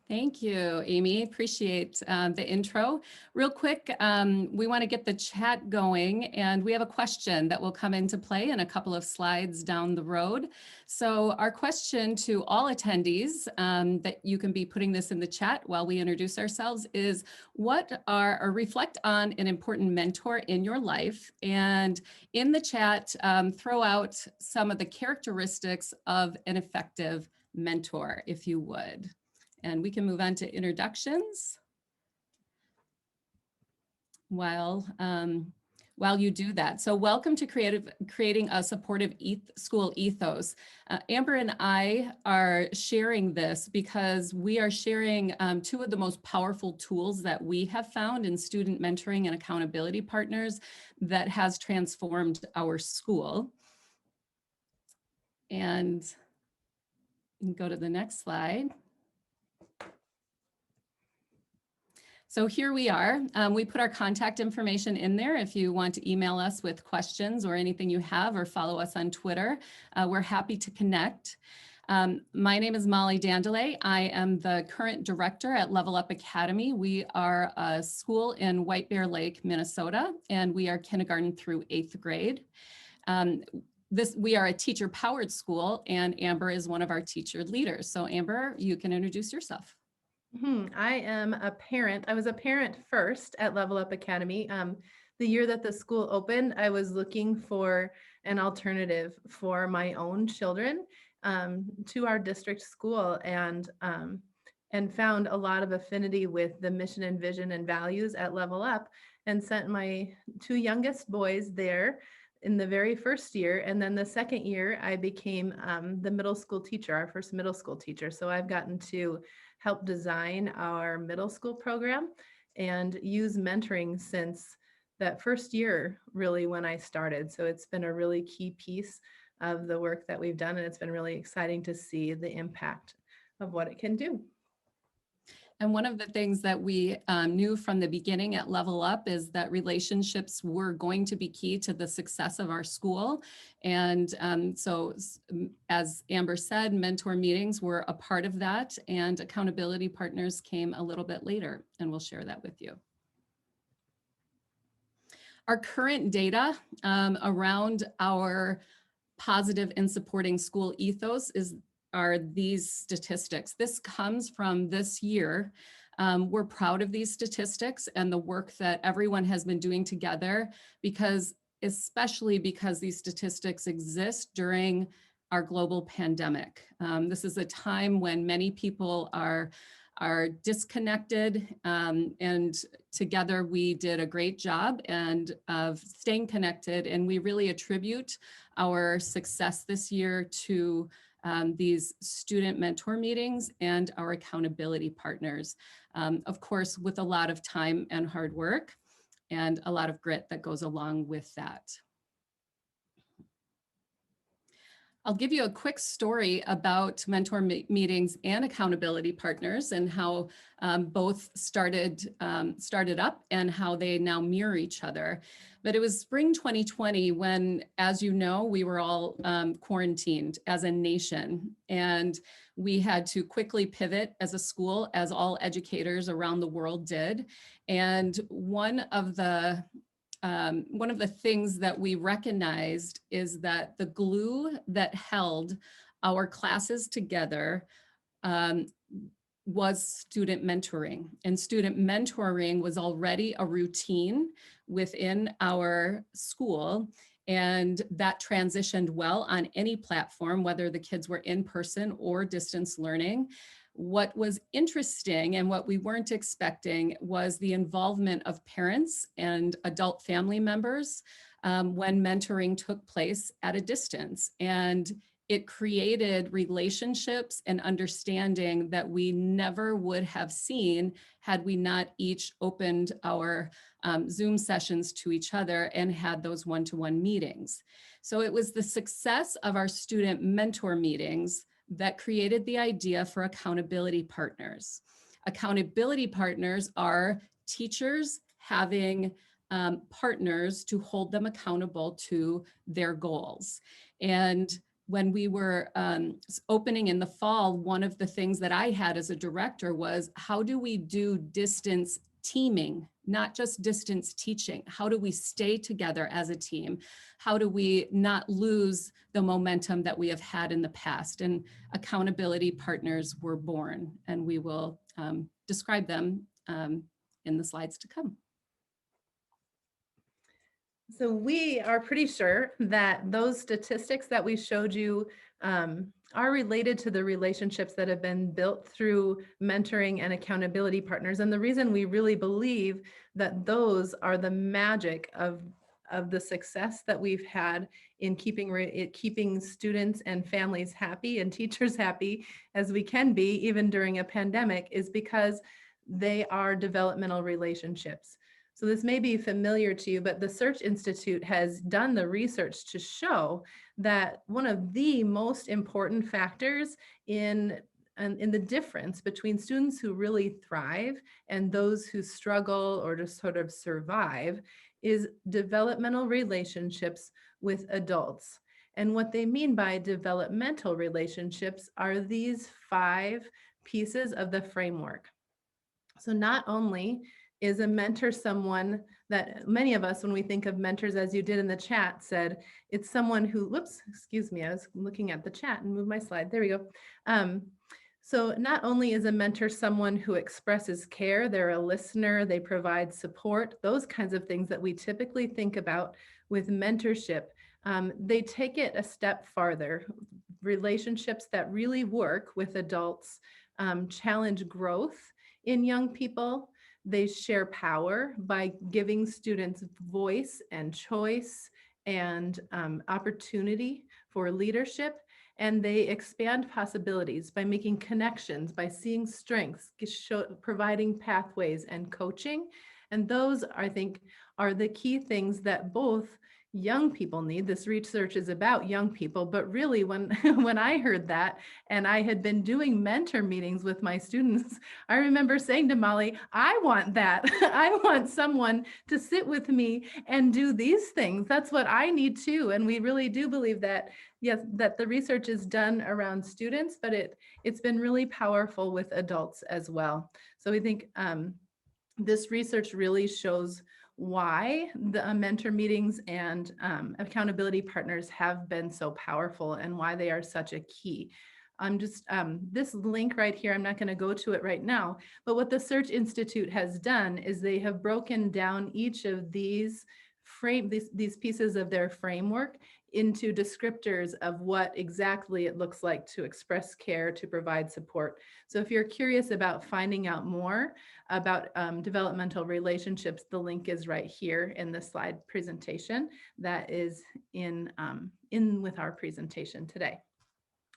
Thank you, Amy. Appreciate the intro. Real quick, we want to get the chat going, and we have a question that will come into play in a couple of slides down the road. So our question to all attendees, that you can be putting this in the chat while we introduce ourselves, is what are, or reflect on an important mentor in your life, and in the chat, throw out some of the characteristics of an effective mentor, if you would. And we can move on to introductions while you do that. So welcome to Creating a Supportive School Ethos. Amber and I are sharing this because we are sharing two of the most powerful tools that we have found in student mentoring and accountability partners that has transformed our school. And you can go to the next slide. So here we are. We put our contact information in there if you want to email us with questions or anything you have, or follow us on Twitter. We're happy to connect. My name is Molly Dandelay. I am the current director at Level Up Academy. We are a school in White Bear Lake, Minnesota, and we are kindergarten through 8th grade. We are a teacher-powered school, and Amber is one of our teacher leaders. So Amber, you can introduce yourself. I am a parent. I was a parent first at Level Up Academy. The year that the school opened, I was looking for an alternative for my own children to our district school, and found a lot of affinity with the mission and vision and values at Level Up, and sent my two youngest boys there in the very first year. And then the second year, I became the middle school teacher, our first middle school teacher. So I've gotten to help design our middle school program and use mentoring since that first year, really, when I started. So it's been a really key piece of the work that we've done, and it's been really exciting to see the impact of what it can do. And one of the things that we knew from the beginning at Level Up is that relationships were going to be key to the success of our school. And so as Amber said, mentor meetings were a part of that, and accountability partners came a little bit later, and we'll share that with you. Our current data around our positive and supporting school ethos are these statistics. This comes from this year. We're proud of these statistics and the work that everyone has been doing together, especially because these statistics exist during our global pandemic. This is a time when many people are disconnected, and together we did a great job of staying connected, and we really attribute our success this year to these student mentor meetings and our accountability partners. Of course, with a lot of time and hard work and a lot of grit that goes along with that. I'll give you a quick story about mentor meetings and accountability partners, and how both started up and how they now mirror each other. But it was spring 2020 when, as you know, we were all quarantined as a nation, and we had to quickly pivot as a school, as all educators around the world did. And one of the things that we recognized is that the glue that held our classes together was student mentoring. And student mentoring was already a routine within our school, and that transitioned well on any platform, whether the kids were in person or distance learning. What was interesting and what we weren't expecting was the involvement of parents and adult family members when mentoring took place at a distance. And it created relationships and understanding that we never would have seen had we not each opened our Zoom sessions to each other and had those one-to-one meetings. So it was the success of our student mentor meetings that created the idea for accountability partners. Accountability partners are teachers having partners to hold them accountable to their goals. And when we were opening in the fall, one of the things that I had as a director was, how do we do distance teaming, not just distance teaching? How do we stay together as a team? How do we not lose the momentum that we have had in the past? And accountability partners were born, and we will describe them in the slides to come. So we are pretty sure that those statistics that we showed you are related to the relationships that have been built through mentoring and accountability partners. And the reason we really believe that those are the magic of the success that we've had in keeping students and families happy and teachers happy as we can be, even during a pandemic, is because they are developmental relationships. So this may be familiar to you, but the Search Institute has done the research to show that one of the most important factors in the difference between students who really thrive and those who struggle or just sort of survive is developmental relationships with adults. And what they mean by developmental relationships are these 5 pieces of the framework. So not only is a mentor someone that many of us, when we think of mentors, as you did in the chat, said it's someone who, whoops, excuse me, I was looking at the chat and moved my slide. There we go. So not only is a mentor someone who expresses care, they're a listener, they provide support, those kinds of things that we typically think about with mentorship. They take it a step farther. Relationships that really work with adults challenge growth in young people. They share power by giving students voice and choice and opportunity for leadership. And they expand possibilities by making connections, by seeing strengths, providing pathways and coaching. And those, I think, are the key things that both young people need. This research is about young people, but really when when I heard that and I had been doing mentor meetings with my students, I remember saying to Molly, I want that. I want someone to sit with me and do these things. That's what I need too. And we really do believe that, yes, that the research is done around students, but it's been really powerful with adults as well. So we think this research really shows why the mentor meetings and accountability partners have been so powerful and why they are such a key. This link right here, I'm not going to go to it right now, but what the Search Institute has done is they have broken down each of these pieces of their framework into descriptors of what exactly it looks like to express care, to provide support. So if you're curious about finding out more about developmental relationships, the link is right here in the slide presentation that is in with our presentation today.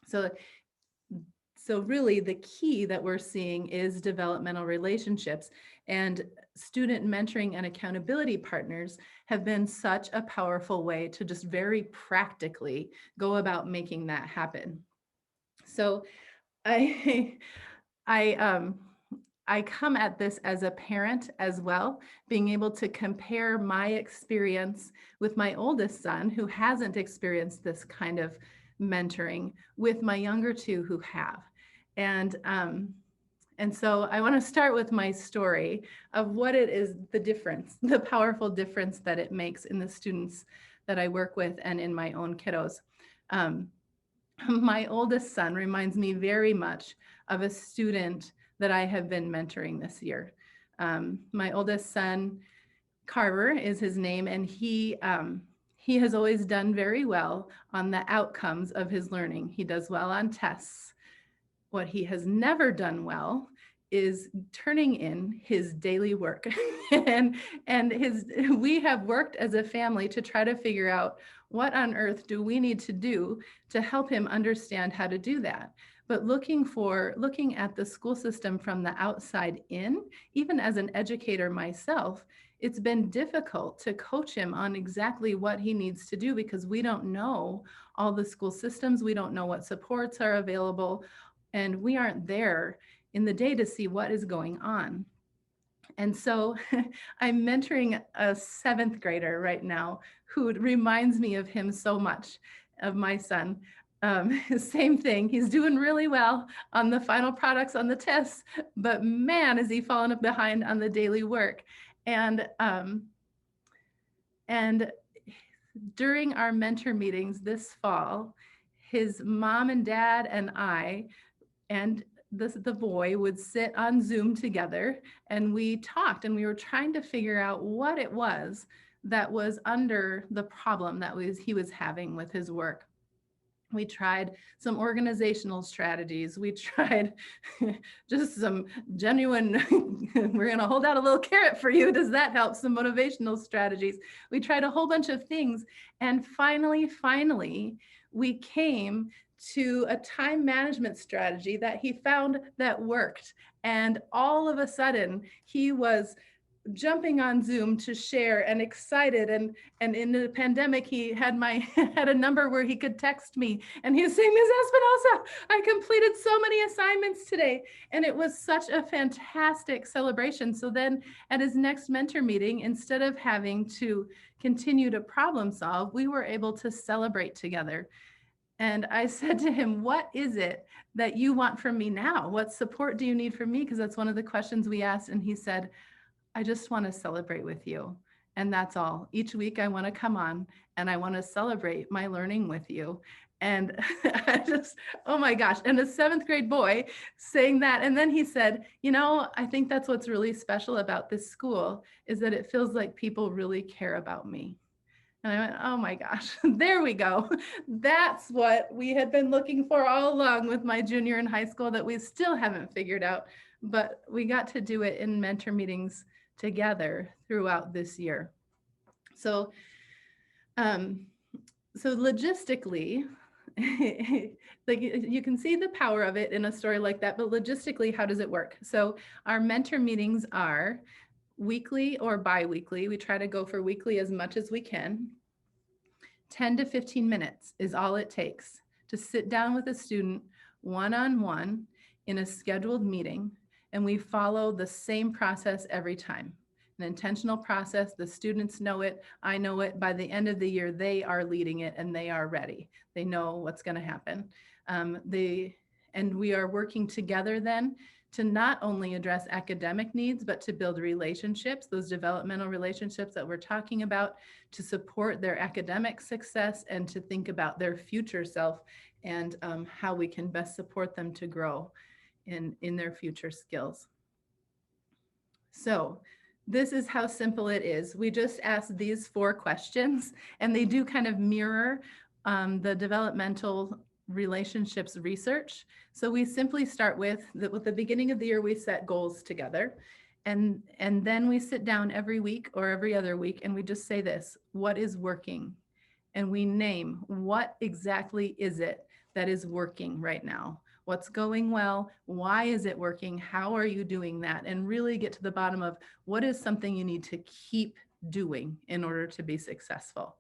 So really the key that we're seeing is developmental relationships, and student mentoring and accountability partners have been such a powerful way to just very practically go about making that happen. So I come at this as a parent as well, being able to compare my experience with my oldest son, who hasn't experienced this kind of mentoring, with my younger two who have. And so I want to start with my story of what it is, the difference, the powerful difference that it makes in the students that I work with and in my own kiddos. My oldest son reminds me very much of a student that I have been mentoring this year. My oldest son, Carver is his name, and he has always done very well on the outcomes of his learning. He does well on tests. What he has never done well is turning in his daily work. and we have worked as a family to try to figure out what on earth do we need to do to help him understand how to do that. But looking at the school system from the outside in, even as an educator myself, it's been difficult to coach him on exactly what he needs to do because we don't know all the school systems. We don't know what supports are available, and we aren't there in the day to see what is going on. And so I'm mentoring a 7th grader right now who reminds me of him so much, of my son. Same thing. He's doing really well on the final products on the tests, but man, is he falling behind on the daily work. And during our mentor meetings this fall, his mom and dad and I and the boy would sit on Zoom together, and we talked, and we were trying to figure out what it was that was under the problem that he was having with his work. We tried some organizational strategies. We tried just some genuine, we're going to hold out a little carrot for you. Does that help? Some motivational strategies. We tried a whole bunch of things. And finally, we came to a time management strategy that he found that worked. And all of a sudden, he was jumping on Zoom to share and excited. And in the pandemic, he had had a number where he could text me, and he was saying, Ms. Espinosa, I completed so many assignments today. And it was such a fantastic celebration. So then at his next mentor meeting, instead of having to continue to problem solve, we were able to celebrate together. And I said to him, what is it that you want from me now? What support do you need from me? Because that's one of the questions we asked. And he said, I just want to celebrate with you. And that's all. Each week I want to come on and I want to celebrate my learning with you. And I just, oh my gosh. And a 7th grade boy saying that. And then he said, I think that's what's really special about this school is that it feels like people really care about me. And I went, oh my gosh, there we go. That's what we had been looking for all along with my junior in high school that we still haven't figured out. But we got to do it in mentor meetings together throughout this year. So logistically, like you can see the power of it in a story like that, but logistically, how does it work? So our mentor meetings are weekly or bi-weekly. We try to go for weekly as much as we can. 10 to 15 minutes is all it takes to sit down with a student one-on-one in a scheduled meeting. And we follow the same process every time. An intentional process. The students know it. I know it. By the end of the year, they are leading it and they are ready. They know what's going to happen. And we are working together then to not only address academic needs, but to build relationships, those developmental relationships that we're talking about, to support their academic success and to think about their future self and how we can best support them to grow in their future skills. So this is how simple it is. We just ask these 4 questions, and they do kind of mirror the developmental relationships research. So we simply start with the beginning of the year, we set goals together. And then we sit down every week or every other week, and we just say this, what is working? And we name what exactly is it that is working right now? What's going well? Why is it working? How are you doing that? And really get to the bottom of what is something you need to keep doing in order to be successful.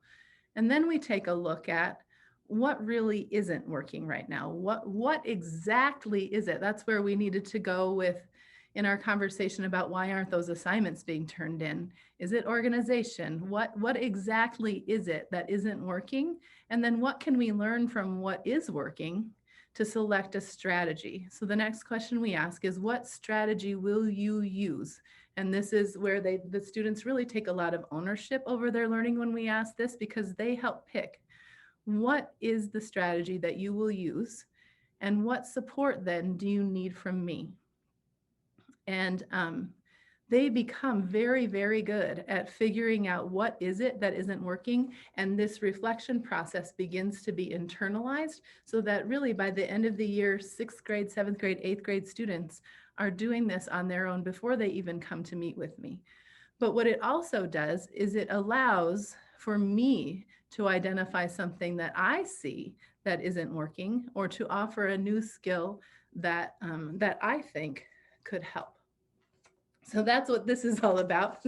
And then we take a look at what really isn't working right now. What exactly is it? That's where we needed to go with in our conversation about why aren't those assignments being turned in? Is it organization? What exactly is it that isn't working? And then what can we learn from what is working to select a strategy? So the next question we ask is, what strategy will you use? And this is where the students really take a lot of ownership over their learning when we ask this, because they help pick what is the strategy that you will use and what support then do you need from me? And they become very, very good at figuring out what is it that isn't working. And this reflection process begins to be internalized so that really by the end of the year, 6th grade, 7th grade, 8th grade students are doing this on their own before they even come to meet with me. But what it also does is it allows for me to identify something that I see that isn't working, or to offer a new skill that I think could help. So that's what this is all about.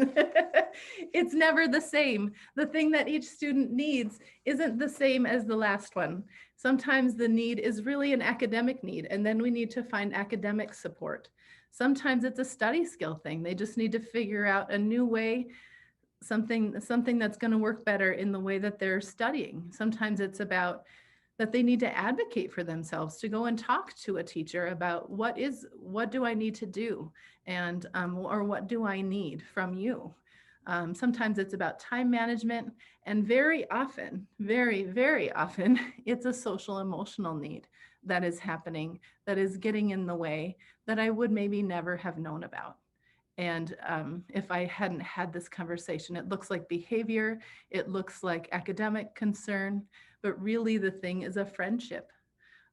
It's never the same. The thing that each student needs isn't the same as the last one. Sometimes the need is really an academic need, and then we need to find academic support. Sometimes it's a study skill thing. They just need to figure out a new way, something that's going to work better in the way that they're studying. Sometimes it's about that they need to advocate for themselves, to go and talk to a teacher about what do I need to do, and or what do I need from you. Sometimes it's about time management, and very often, very, very often, it's a social emotional need that is happening, that is getting in the way, that I would maybe never have known about. And if I hadn't had this conversation, it looks like behavior, it looks like academic concern, but really the thing is a friendship,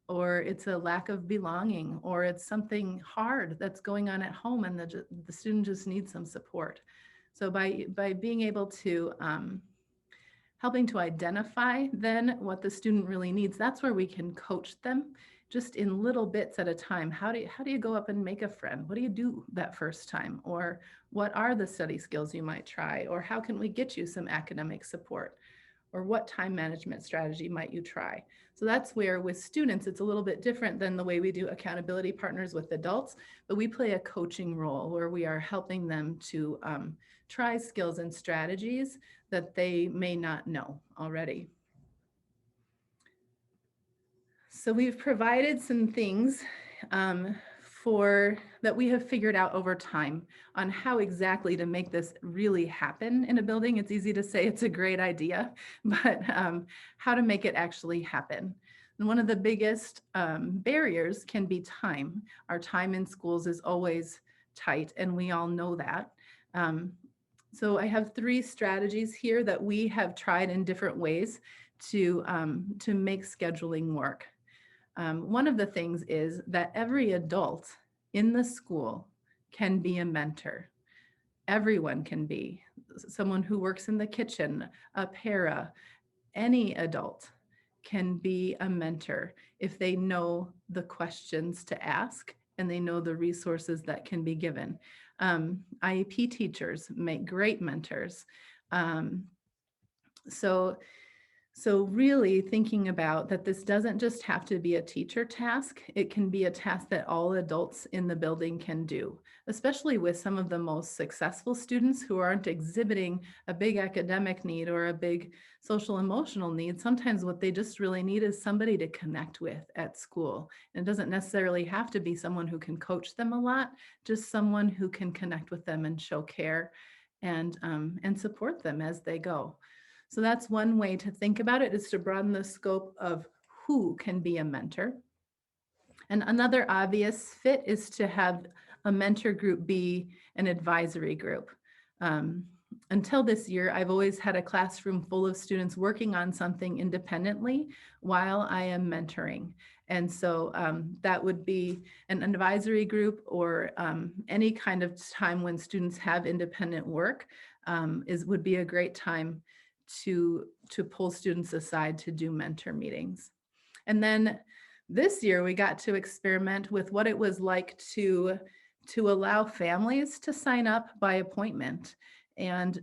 or it's a lack of belonging, or it's something hard that's going on at home, and the student just needs some support. So by being able to helping to identify then what the student really needs, that's where we can coach them just in little bits at a time. How do you go up and make a friend? What do you do that first time? Or what are the study skills you might try? Or how can we get you some academic support? Or what time management strategy might you try? So that's where with students, it's a little bit different than the way we do accountability partners with adults, but we play a coaching role where we are helping them to try skills and strategies that they may not know already. So we've provided some things that we have figured out over time on how exactly to make this really happen in a building. It's easy to say it's a great idea, but how to make it actually happen. And one of the biggest barriers can be time. Our time in schools is always tight, and we all know that. So I have 3 strategies here that we have tried in different ways to make scheduling work. One of the things is that every adult in the school can be a mentor. Everyone can be. Someone who works in the kitchen, a para, any adult can be a mentor if they know the questions to ask and they know the resources that can be given. IEP teachers make great mentors. So really thinking about that this doesn't just have to be a teacher task, it can be a task that all adults in the building can do, especially with some of the most successful students who aren't exhibiting a big academic need or a big social emotional need. Sometimes what they just really need is somebody to connect with at school. And it doesn't necessarily have to be someone who can coach them a lot, just someone who can connect with them and show care and support them as they go. So that's one way to think about it, is to broaden the scope of who can be a mentor. And another obvious fit is to have a mentor group be an advisory group. Until this year, I've always had a classroom full of students working on something independently while I am mentoring. And so that would be an advisory group, or any kind of time when students have independent work would be a great time to pull students aside to do mentor meetings. And then this year we got to experiment with what it was like to allow families to sign up by appointment, and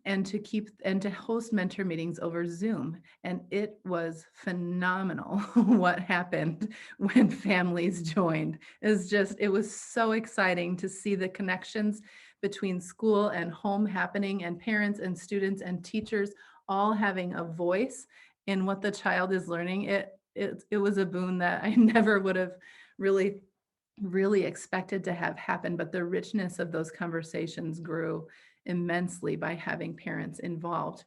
to host mentor meetings over Zoom. And it was phenomenal what happened when families joined. It was so exciting to see the connections between school and home happening, and parents and students and teachers all having a voice in what the child is learning. It was a boon that I never would have really expected to have happen, but the richness of those conversations grew immensely by having parents involved.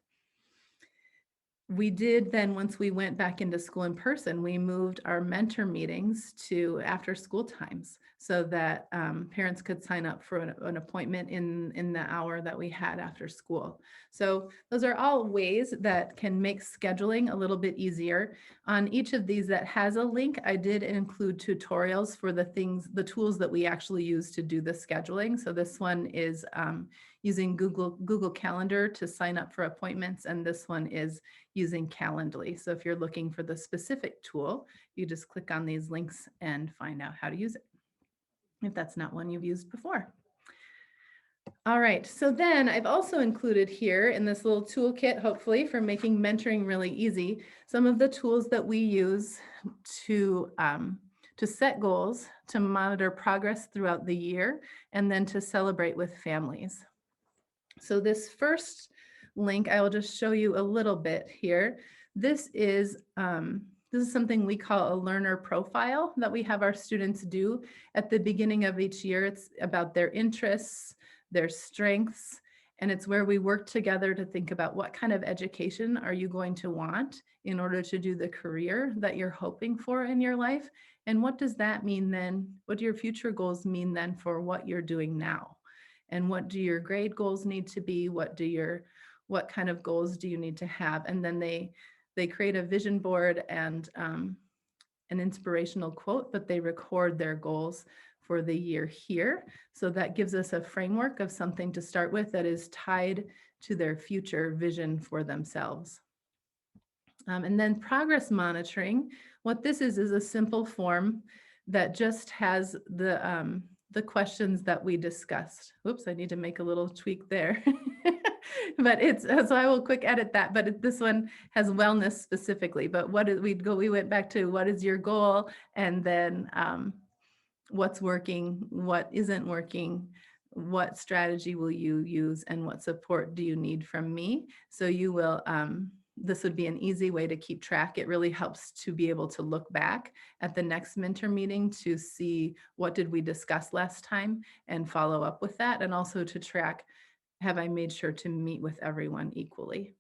We did then, once we went back into school in person, we moved our mentor meetings to after school times so that parents could sign up for an appointment in the hour that we had after school. So those are all ways that can make scheduling a little bit easier. On each of these that has a link, I did include tutorials for the tools that we actually use to do the scheduling. So this one is using Google Calendar to sign up for appointments, and this one is using Calendly. So if you're looking for the specific tool, you just click on these links and find out how to use it, if that's not one you've used before. All right, so then I've also included here in this little toolkit, hopefully for making mentoring really easy, some of the tools that we use to set goals, to monitor progress throughout the year, and then to celebrate with families. So this first link, I will just show you a little bit here. This is something we call a learner profile that we have our students do at the beginning of each year. It's about their interests, their strengths, and it's where we work together to think about what kind of education are you going to want in order to do the career that you're hoping for in your life. And what does that mean then? What do your future goals mean then for what you're doing now? And what do your grade goals need to be? What kind of goals do you need to have? And then they create a vision board and an inspirational quote, but they record their goals for the year here. So that gives us a framework of something to start with that is tied to their future vision for themselves. And then progress monitoring, what this is a simple form that just has the questions that we discussed. Oops, I need to make a little tweak there. But so I will quick edit that, but this one has wellness specifically. But we went back to what is your goal, and then what's working, what isn't working, what strategy will you use, and what support do you need from me? So you will, this would be an easy way to keep track. It really helps to be able to look back at the next mentor meeting to see what did we discuss last time and follow up with that, and also to track, have I made sure to meet with everyone equally?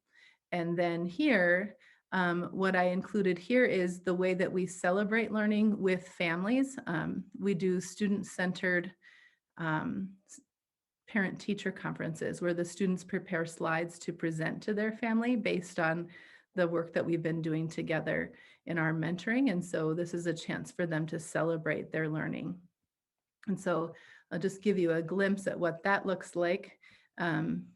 And then here, what I included here is the way that we celebrate learning with families. We do student-centered parent-teacher conferences where the students prepare slides to present to their family based on the work that we've been doing together in our mentoring. And so this is a chance for them to celebrate their learning. And so I'll just give you a glimpse at what that looks like.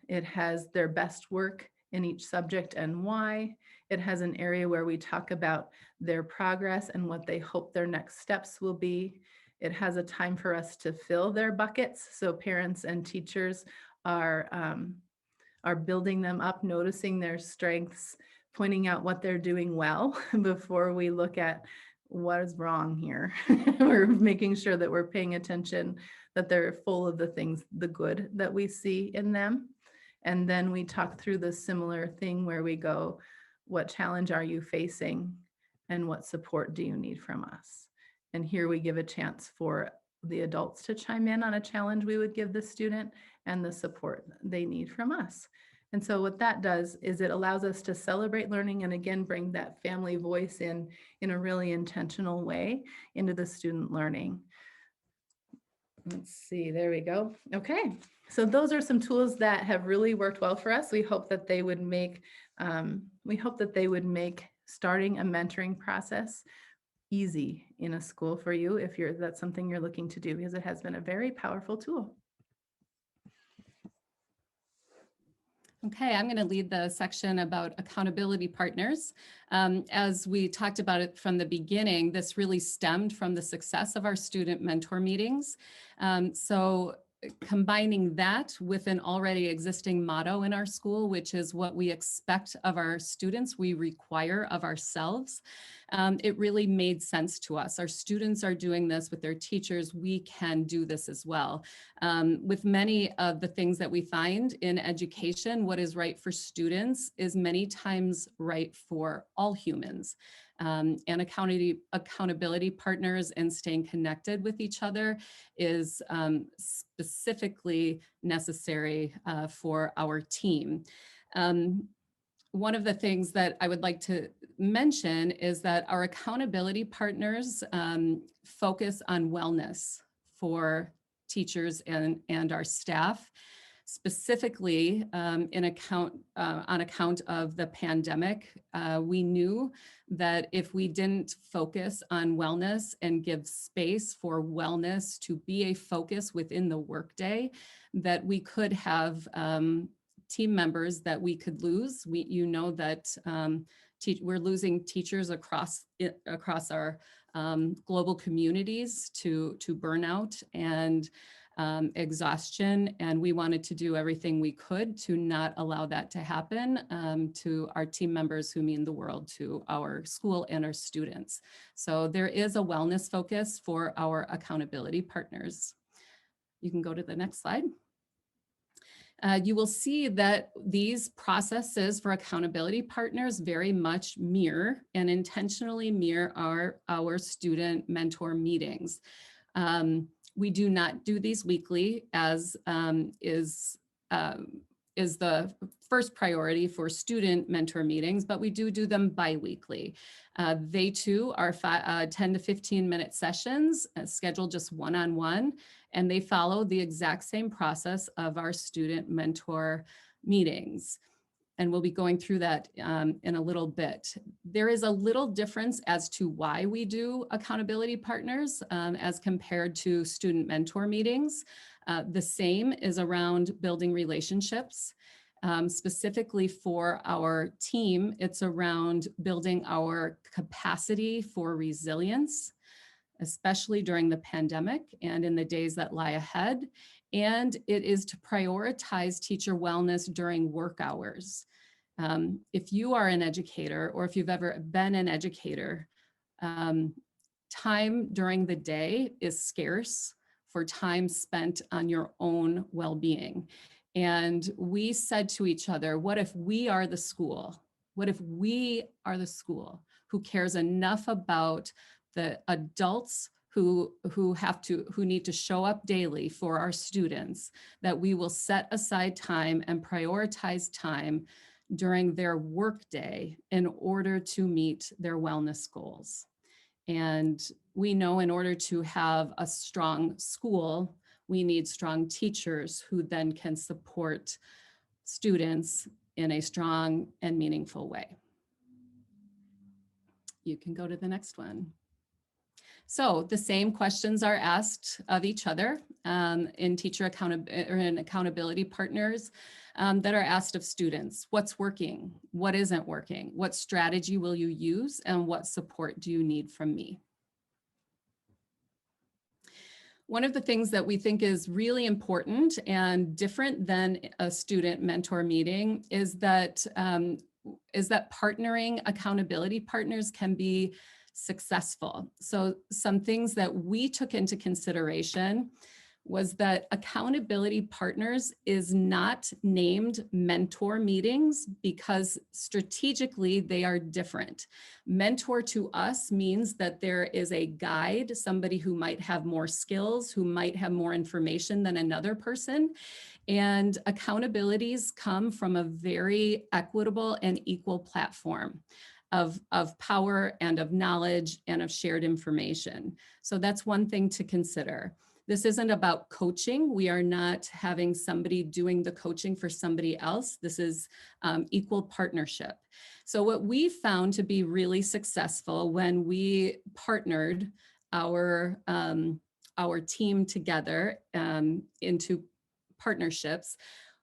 It has their best work in each subject and why. It has an area where we talk about their progress and what they hope their next steps will be. It has a time for us to fill their buckets. So parents and teachers are building them up, noticing their strengths, pointing out what they're doing well before we look at what is wrong here. We're making sure that we're paying attention, that they're full of the things, the good that we see in them. And then we talk through the similar thing where we go, what challenge are you facing and what support do you need from us? And here we give a chance for the adults to chime in on a challenge we would give the student and the support they need from us. And so what that does is it allows us to celebrate learning and again, bring that family voice in a really intentional way into the student learning. Let's see, there we go. Okay, so those are some tools that have really worked well for us. We hope that they would make, starting a mentoring process easy in a school for you if that's something you're looking to do, because it has been a very powerful tool. Okay, I'm going to lead the section about accountability partners. As we talked about it from the beginning, this really stemmed from the success of our student mentor meetings. So combining that with an already existing motto in our school, which is what we expect of our students, we require of ourselves. It really made sense to us. Our students are doing this with their teachers. We can do this as well. With many of the things that we find in education, what is right for students is many times right for all humans. And accountability partners and staying connected with each other is specifically necessary for our team. One of the things that I would like to mention is that our accountability partners focus on wellness for teachers and our staff. Specifically, on account of the pandemic, we knew that if we didn't focus on wellness and give space for wellness to be a focus within the workday, that we could have team members that we could lose. You know that we're losing teachers across our global communities to burnout and exhaustion, and we wanted to do everything we could to not allow that to happen to our team members who mean the world to our school and our students. So there is a wellness focus for our accountability partners. You can go to the next slide. you will see that these processes for accountability partners very much mirror and intentionally mirror our student mentor meetings. We do not do these weekly, as is the first priority for student mentor meetings, but we do them bi-weekly. They too are 10 to 15-minute sessions, scheduled just one-on-one, and they follow the exact same process of our student mentor meetings. And we'll be going through that in a little bit. There is a little difference as to why we do accountability partners as compared to student mentor meetings. The same is around building relationships. Specifically for our team, it's around building our capacity for resilience, especially during the pandemic and in the days that lie ahead. And it is to prioritize teacher wellness during work hours. If you are an educator, or if you've ever been an educator, time during the day is scarce for time spent on your own well-being. And we said to each other, what if we are the school? What if we are the school who cares enough about the adults who need to show up daily for our students, that we will set aside time and prioritize time during their workday in order to meet their wellness goals. And we know in order to have a strong school, we need strong teachers who then can support students in a strong and meaningful way. You can go to the next one. So the same questions are asked of each other in teacher accountability partners that are asked of students. What's working? What isn't working? What strategy will you use? And what support do you need from me? One of the things that we think is really important and different than a student mentor meeting is that partnering accountability partners can be successful. So some things that we took into consideration was that accountability partners is not named mentor meetings because strategically they are different. Mentor to us means that there is a guide, somebody who might have more skills, who might have more information than another person. And accountabilities come from a very equitable and equal platform of power and of knowledge and of shared information. So that's one thing to consider. This isn't about coaching. We are not having somebody doing the coaching for somebody else. This is equal partnership. So what we found to be really successful when we partnered our team together into partnerships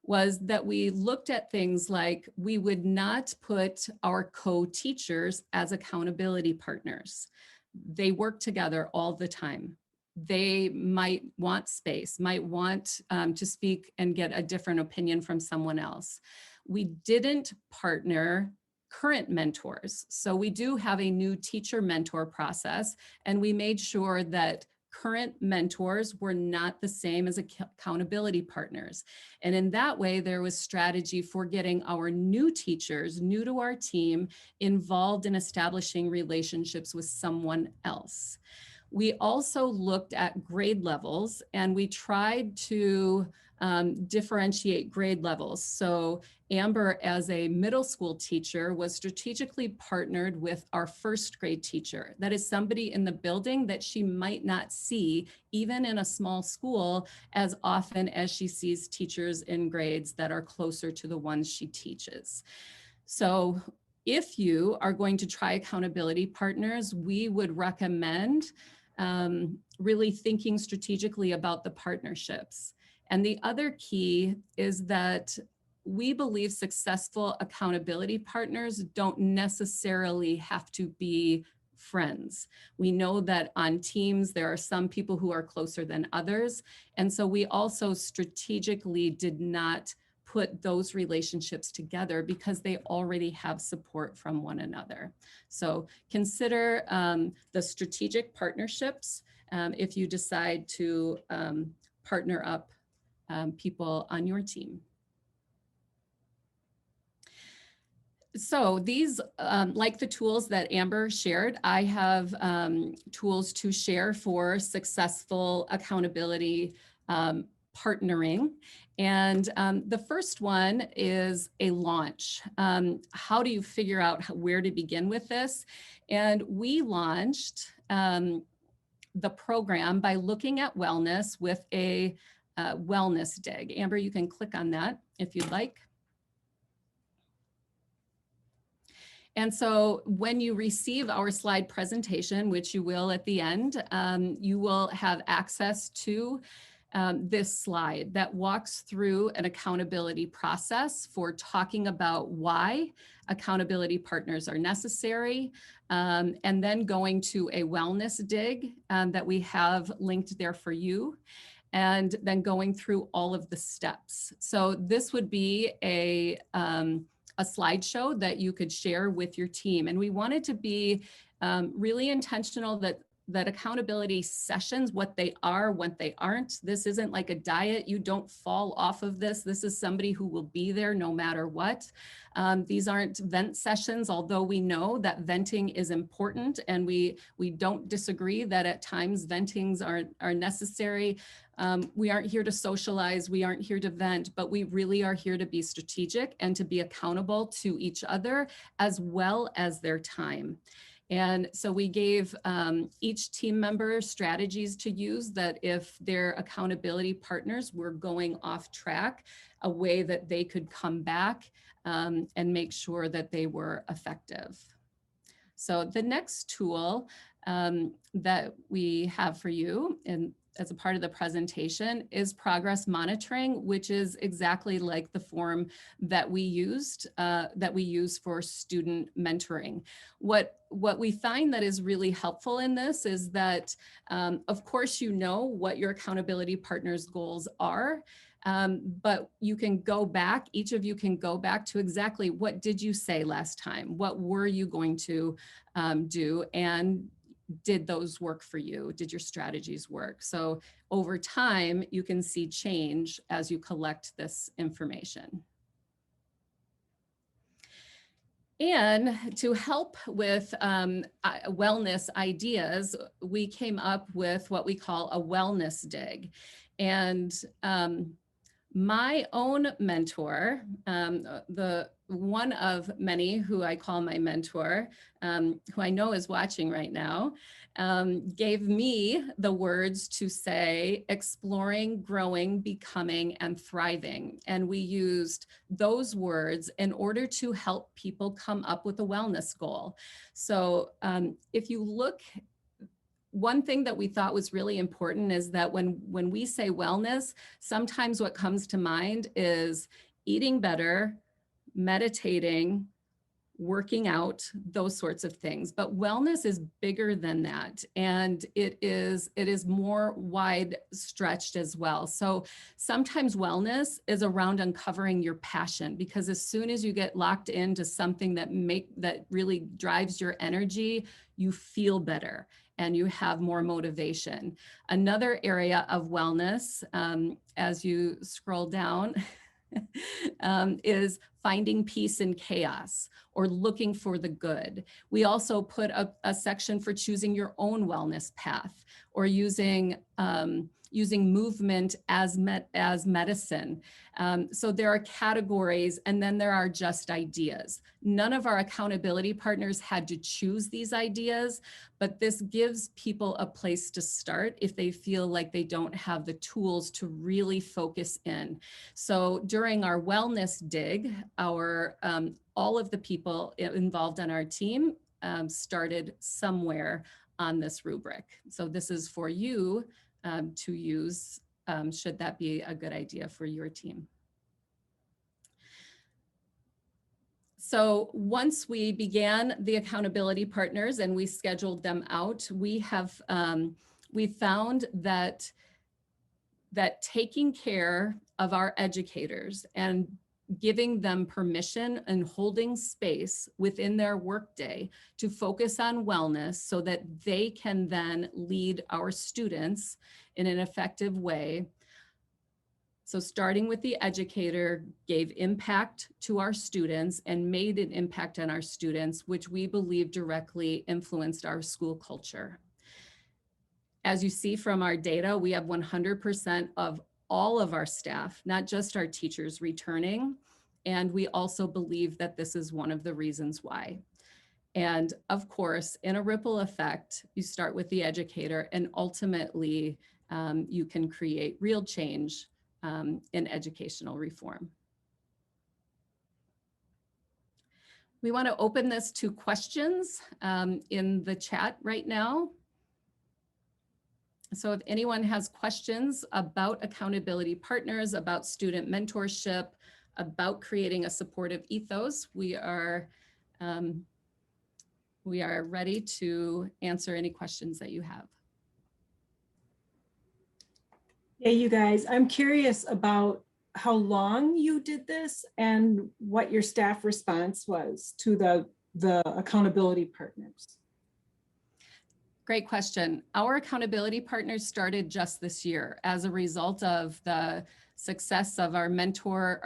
was that we looked at things like we would not put our co-teachers as accountability partners. They work together all the time. They might want space, might want to speak and get a different opinion from someone else. We didn't partner current mentors. So we do have a new teacher mentor process, and we made sure that current mentors were not the same as accountability partners. And in that way, there was strategy for getting our new teachers, new to our team, involved in establishing relationships with someone else. We also looked at grade levels, and we tried to differentiate grade levels. So Amber, as a middle school teacher, was strategically partnered with our first grade teacher. That is somebody in the building that she might not see, even in a small school, as often as she sees teachers in grades that are closer to the ones she teaches. So if you are going to try accountability partners, we would recommend really thinking strategically about the partnerships. And the other key is that we believe successful accountability partners don't necessarily have to be friends. We know that on teams, there are some people who are closer than others. And so we also strategically did not put those relationships together because they already have support from one another. So consider the strategic partnerships if you decide to partner up people on your team. So these, like the tools that Amber shared, I have tools to share for successful accountability partnering. And the first one is a launch. How do you figure out where to begin with this? And we launched the program by looking at wellness with a wellness dig. Amber, you can click on that if you'd like. And so when you receive our slide presentation, which you will at the end, you will have access to this slide that walks through an accountability process for talking about why accountability partners are necessary, and then going to a wellness dig that we have linked there for you, and then going through all of the steps. So this would be a slideshow that you could share with your team. And we wanted to be really intentional that accountability sessions, what they are, what they aren't. This isn't like a diet. You don't fall off of this. This is somebody who will be there no matter what. These aren't vent sessions, although we know that venting is important, and we don't disagree that at times ventings are necessary. We aren't here to socialize, we aren't here to vent, but we really are here to be strategic and to be accountable to each other as well as their time. And so we gave each team member strategies to use that if their accountability partners were going off track, a way that they could come back and make sure that they were effective. So the next tool that we have for you, and as a part of the presentation, is progress monitoring, which is exactly like the form that we use for student mentoring. What we find that is really helpful in this is that, of course, you know what your accountability partners' goals are, but you can go back, each of you can go back to exactly what did you say last time? What were you going to do? And did those work for you? Did your strategies work? So over time, you can see change as you collect this information. And to help with wellness ideas, we came up with what we call a wellness dig. And my own mentor, the one of many who I call my mentor, who I know is watching right now, gave me the words to say exploring, growing, becoming, and thriving. And we used those words in order to help people come up with a wellness goal. So if you look, one thing that we thought was really important is that when we say wellness, sometimes what comes to mind is eating better, meditating, working out, those sorts of things. But wellness is bigger than that. And it is more wide stretched as well. So sometimes wellness is around uncovering your passion, because as soon as you get locked into something that really drives your energy, you feel better and you have more motivation. Another area of wellness, as you scroll down, is finding peace in chaos or looking for the good. We also put a section for choosing your own wellness path, or using movement as medicine. So there are categories, and then there are just ideas. None of our accountability partners had to choose these ideas, but this gives people a place to start if they feel like they don't have the tools to really focus in. So during our wellness dig, all of the people involved on our team started somewhere on this rubric. So this is for you to use, should that be a good idea for your team. So once we began the accountability partners and we scheduled them out, we found that taking care of our educators and giving them permission and holding space within their workday to focus on wellness so that they can then lead our students in an effective way So starting with the educator gave impact to our students and made an impact on our students, which we believe directly influenced our school culture. As you see from our data, we have 100% of all of our staff, not just our teachers, returning. And we also believe that this is one of the reasons why. And of course, in a ripple effect, you start with the educator, and ultimately you can create real change in educational reform. We want to open this to questions in the chat right now. So if anyone has questions about accountability partners, about student mentorship, about creating a supportive ethos, we are ready to answer any questions that you have. Hey, you guys, I'm curious about how long you did this and what your staff response was to the accountability partners. Great question. Our accountability partners started just this year as a result of the success of our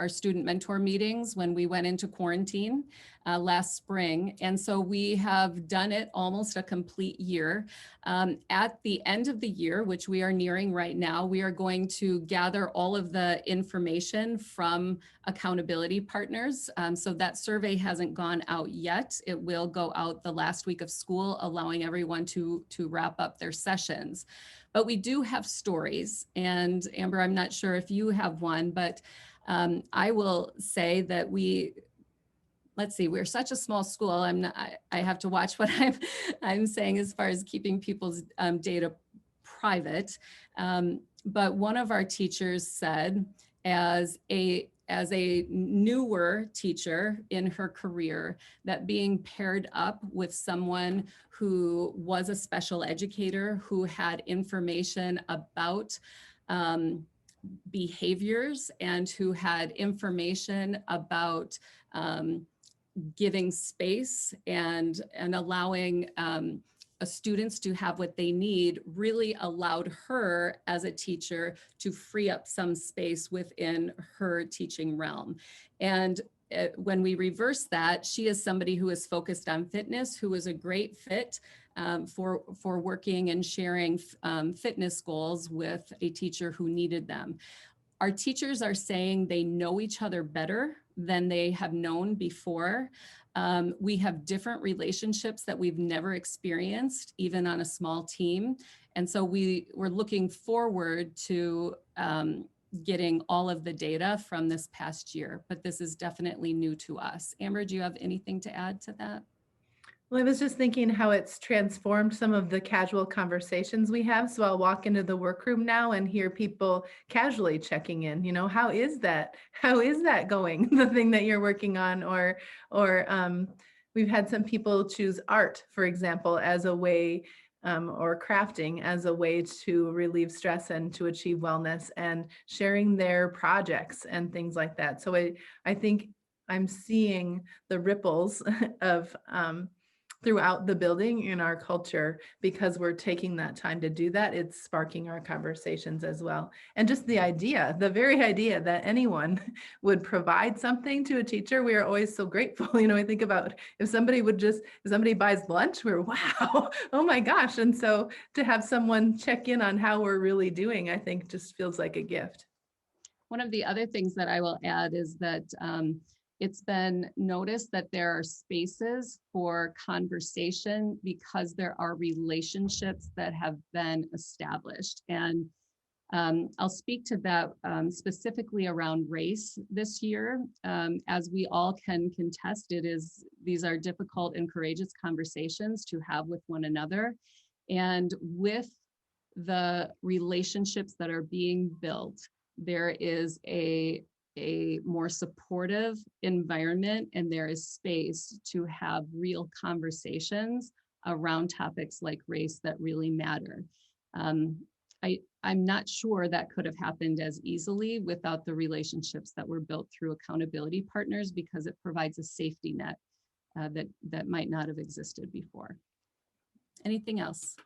student mentor meetings when we went into quarantine last spring. And so we have done it almost a complete year. At the end of the year, which we are nearing right now, we are going to gather all of the information from accountability partners. So that survey hasn't gone out yet. It will go out the last week of school, allowing everyone to wrap up their sessions. But we do have stories, and Amber, I'm not sure if you have one, but I will say that we're such a small school. I have to watch what I'm saying as far as keeping people's data private. But one of our teachers said, as a newer teacher in her career, that being paired up with someone who was a special educator, who had information about behaviors and who had information about giving space and allowing students to have what they need, really allowed her as a teacher to free up some space within her teaching realm. And when we reverse that, she is somebody who is focused on fitness, who is a great fit for working and sharing fitness goals with a teacher who needed them. Our teachers are saying they know each other better than they have known before. We have different relationships that we've never experienced, even on a small team. And so we're looking forward to getting all of the data from this past year, but this is definitely new to us. Amber, do you have anything to add to that? Well, I was just thinking how it's transformed some of the casual conversations we have. So I'll walk into the workroom now and hear people casually checking in, how is that? How is that going? The thing that you're working on, or we've had some people choose art, for example, as a way or crafting as a way to relieve stress and to achieve wellness, and sharing their projects and things like that. So I think I'm seeing the ripples of throughout the building in our culture, because we're taking that time to do that. It's sparking our conversations as well. And just the very idea that anyone would provide something to a teacher, we are always so grateful. I think about if somebody buys lunch, we're wow, oh my gosh. And so to have someone check in on how we're really doing, I think just feels like a gift. One of the other things that I will add is that it's been noticed that there are spaces for conversation because there are relationships that have been established. And I'll speak to that specifically around race this year. As we all can contest, these are difficult and courageous conversations to have with one another. And with the relationships that are being built, there is a more supportive environment, and there is space to have real conversations around topics like race that really matter. I'm not sure that could have happened as easily without the relationships that were built through accountability partners, because it provides a safety net that might not have existed before. Anything else?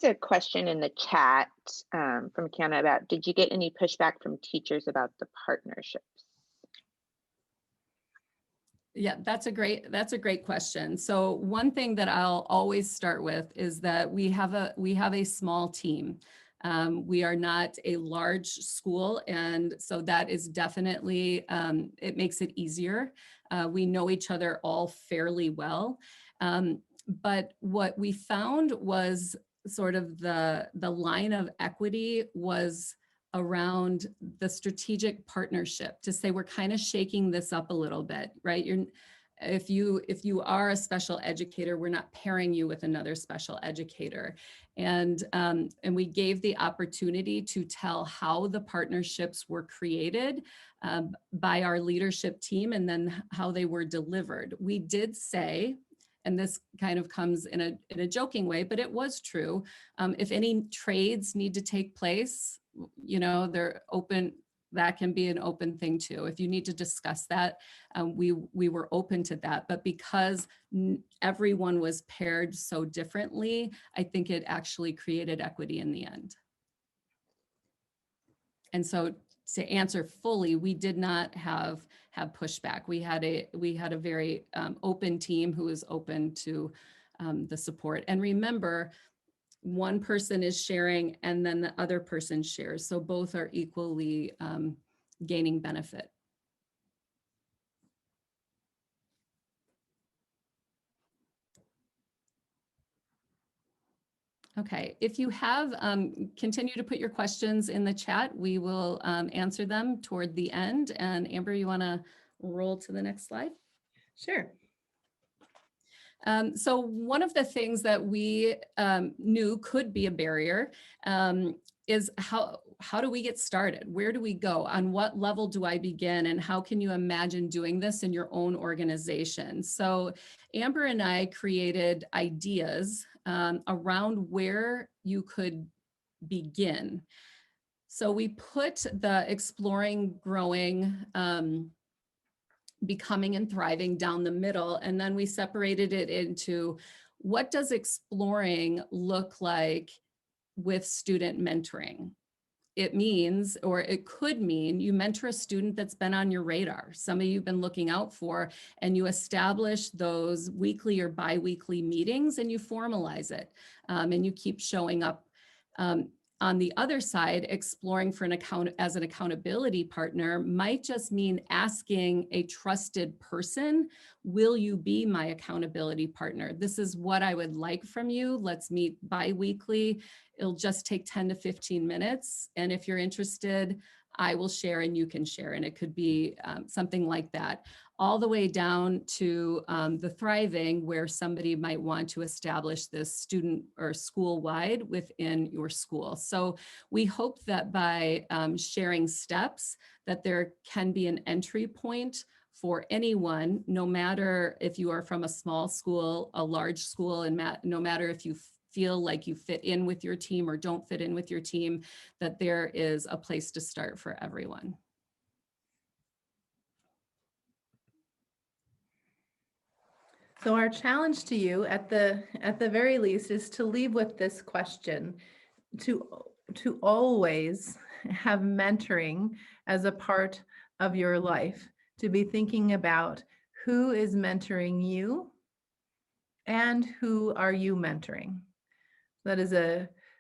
There's a question in the chat from Kiana about, did you get any pushback from teachers about the partnerships? Yeah, that's a great question. So one thing that I'll always start with is that we have a small team. We are not a large school, and so that is definitely, it makes it easier. We know each other all fairly well. But what we found was sort of the line of equity was around the strategic partnership, to say we're kind of shaking this up a little bit, right? If you are a special educator, we're not pairing you with another special educator. And we gave the opportunity to tell how the partnerships were created by our leadership team, and then how they were delivered. We did say, and this kind of comes in a joking way, but it was true, if any trades need to take place, they're open. That can be an open thing too. If you need to discuss that, we were open to that. But because everyone was paired so differently, I think it actually created equity in the end. And so to answer fully, we did not have pushback. We had a very open team who was open to the support. And remember, one person is sharing and then the other person shares. So both are equally gaining benefit. Okay, if you have, continue to put your questions in the chat. We will answer them toward the end. And Amber, you wanna roll to the next slide? Sure. So one of the things that we knew could be a barrier is how do we get started? Where do we go? On what level do I begin? And how can you imagine doing this in your own organization? So Amber and I created ideas around where you could begin. So we put the exploring, growing, becoming and thriving down the middle. And then we separated it into, what does exploring look like with student mentoring? It means, or it could mean, you mentor a student that's been on your radar, somebody you've been looking out for, and you establish those weekly or bi-weekly meetings and you formalize it, and you keep showing up. On the other side, exploring for as an accountability partner might just mean asking a trusted person, will you be my accountability partner? This is what I would like from you. Let's meet bi-weekly. It'll just take 10 to 15 minutes. And if you're interested, I will share and you can share. And it could be something like that, all the way down to the thriving, where somebody might want to establish this student or school-wide within your school. So we hope that by sharing steps, that there can be an entry point for anyone, no matter if you are from a small school, a large school, and no matter if you feel like you fit in with your team or don't fit in with your team, that there is a place to start for everyone. So our challenge to you at the very least is to leave with this question, to always have mentoring as a part of your life, to be thinking about who is mentoring you and who are you mentoring. That is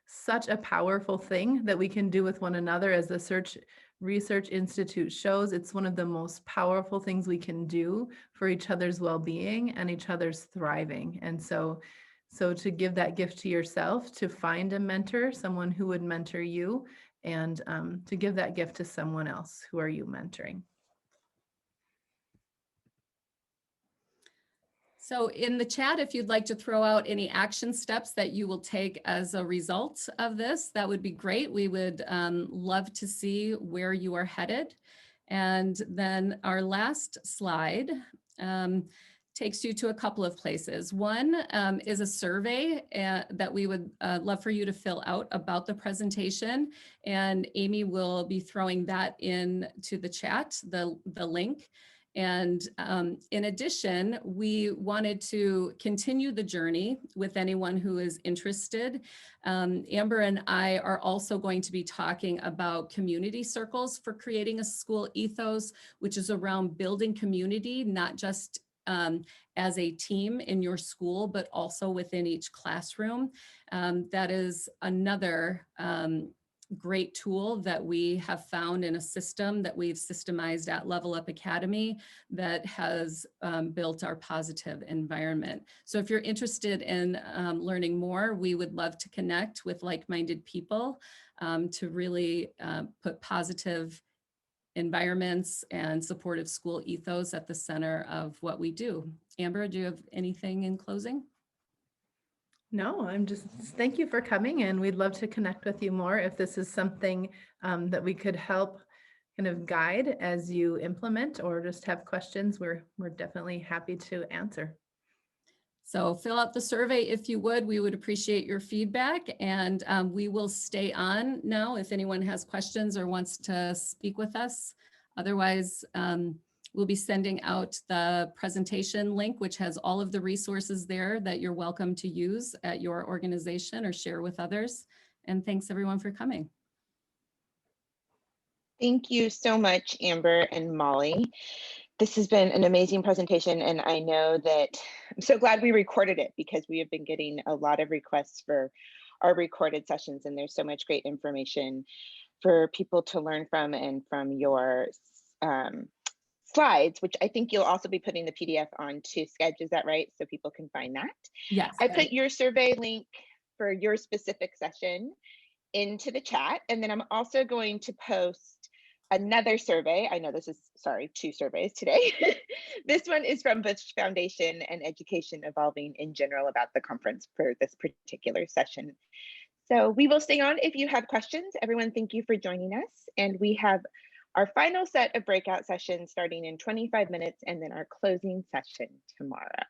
such a powerful thing that we can do with one another. As the Research Institute shows, it's one of the most powerful things we can do for each other's well-being and each other's thriving. And so to give that gift to yourself, to find a mentor, someone who would mentor you, and to give that gift to someone else. Who are you mentoring? So in the chat, if you'd like to throw out any action steps that you will take as a result of this, that would be great. We would love to see where you are headed. And then our last slide takes you to a couple of places. One is a survey that we would love for you to fill out about the presentation. And Amy will be throwing that in to the chat, the link. And in addition, we wanted to continue the journey with anyone who is interested. Amber and I are also going to be talking about community circles for creating a school ethos, which is around building community, not just as a team in your school, but also within each classroom. That is another great tool that we have found in a system that we've systemized at Level Up Academy that has built our positive environment. So if you're interested in learning more, we would love to connect with like-minded people to really put positive environments and supportive school ethos at the center of what we do. Amber, do you have anything in closing? No, I'm just, thank you for coming, and we'd love to connect with you more if this is something that we could help kind of guide as you implement, or just have questions. We're definitely happy to answer. So fill out the survey if you would. We would appreciate your feedback, and we will stay on now if anyone has questions or wants to speak with us. Otherwise, we'll be sending out the presentation link, which has all of the resources there that you're welcome to use at your organization or share with others. And thanks everyone for coming. Thank you so much, Amber and Molly. This has been an amazing presentation, and I know that I'm so glad we recorded it, because we have been getting a lot of requests for our recorded sessions, and there's so much great information for people to learn from, and from your slides, which I think you'll also be putting the PDF onto Sketch. Is that right? So people can find that. Yes. I put your survey link for your specific session into the chat, and then I'm also going to post another survey. I know this is, sorry, 2 surveys today. This one is from Bush Foundation and Education Evolving in general about the conference for this particular session. So we will stay on if you have questions. Everyone, thank you for joining us. And we have our final set of breakout sessions starting in 25 minutes, and then our closing session tomorrow.